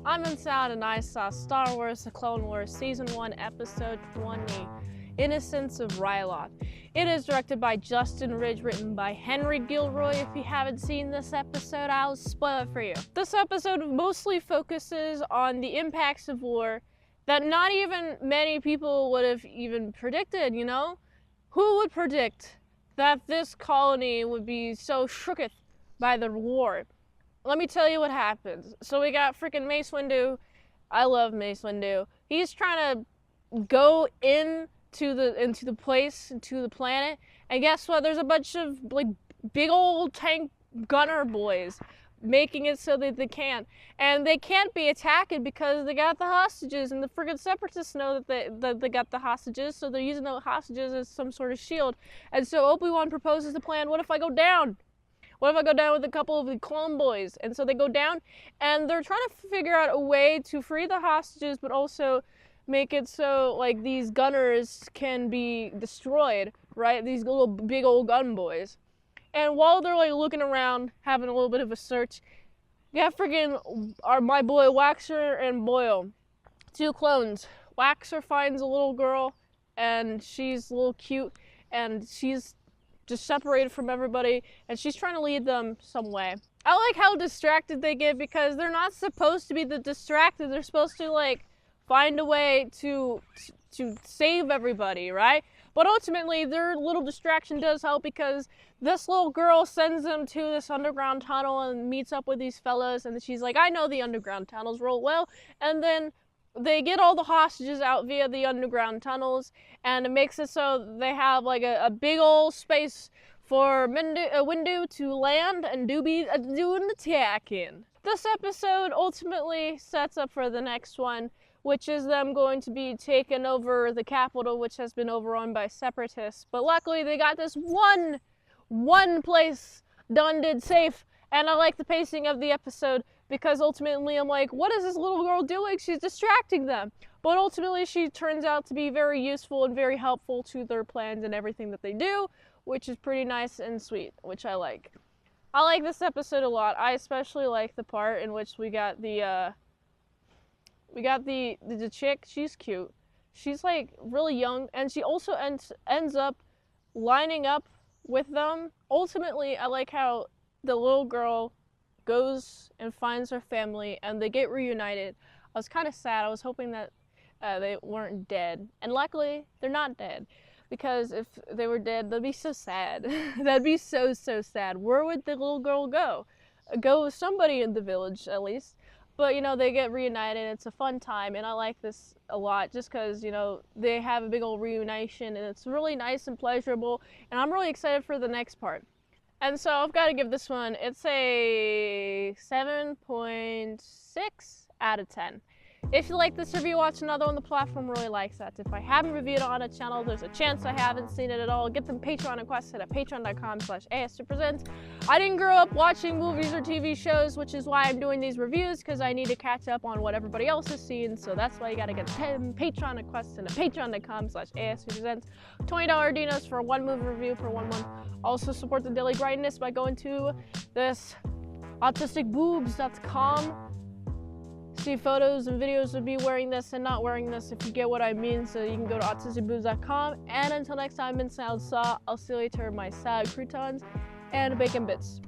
I'm Mint Salad and I saw Star Wars: The Clone Wars Season 1, Episode 20, Innocence of Ryloth. It is directed by Justin Ridge, written by Henry Gilroy. If you haven't seen this episode, I'll spoil it for you. This episode mostly focuses on the impacts of war that not even many people would have even predicted, you know? Who would predict that this colony would be so shooketh by the war? Let me tell you what happens. So we got freaking Mace Windu. I love Mace Windu. He's trying to go into the planet, and guess what? There's a bunch of like big old tank gunner boys making it so that they can't, and they can't be attacked because they got the hostages, and the friggin' Separatists know that they got the hostages, so they're using the hostages as some sort of shield. And so Obi-Wan proposes the plan: what if I go down? What if I go down with a couple of the clone boys? And so they go down, and they're trying to figure out a way to free the hostages, but also make it so like these gunners can be destroyed, right? These little big old gun boys. And while they're like looking around, having a little bit of a search, you got friggin' my boy Waxer and Boyle, two clones. Waxer finds a little girl, and she's a little cute, and she's just separated from everybody, and she's trying to lead them some way. I like how distracted they get, because they're not supposed to be the distracted. They're supposed to like find a way to save everybody, right? But ultimately their little distraction does help, because this little girl sends them to this underground tunnel and meets up with these fellas, and she's like, I know the underground tunnels real well. And then they get all the hostages out via the underground tunnels, and it makes it so they have like a big old space for Windu to land and do an attack in. This episode ultimately sets up for the next one, which is them going to be taking over the capital, which has been overrun by Separatists. But luckily they got this one place did safe, and I like the pacing of the episode, because ultimately I'm like, what is this little girl doing? She's distracting them. But ultimately she turns out to be very useful and very helpful to their plans and everything that they do, which is pretty nice and sweet, which I like. I like this episode a lot. I especially like the part in which we got the chick. She's cute. She's like really young, and she also ends up lining up with them. Ultimately, I like how the little girl goes and finds her family, and they get reunited. I was kind of sad. I was hoping that they weren't dead, and luckily they're not dead, because if they were dead, that'd be so sad. That'd be so sad. Where would the little girl go? Go with somebody in the village, at least. But, you know, they get reunited. It's a fun time, and I like this a lot, just because, you know, they have a big old reunion, and it's really nice and pleasurable, and I'm really excited for the next part. And so I've got to give this one, it's a 7.6 out of 10. If you like this review, watch another one. The platform really likes that. If I haven't reviewed it on a channel, there's a chance I haven't seen it at all. Get them Patreon requested at patreon.com/ASEPresents. I didn't grow up watching movies or TV shows, which is why I'm doing these reviews, because I need to catch up on what everybody else has seen. So that's why you got to get 10 Patreon requests at patreon.com/ASEPresents. $20 dinos for one movie review for 1 month. Also support the daily grindness by going to this autisticboobs.com. See photos and videos of me wearing this and not wearing this, if you get what I mean. So you can go to autisticboobs.com. And until next time, Mint Salad Saw. I'll see you later, my salad croutons and bacon bits.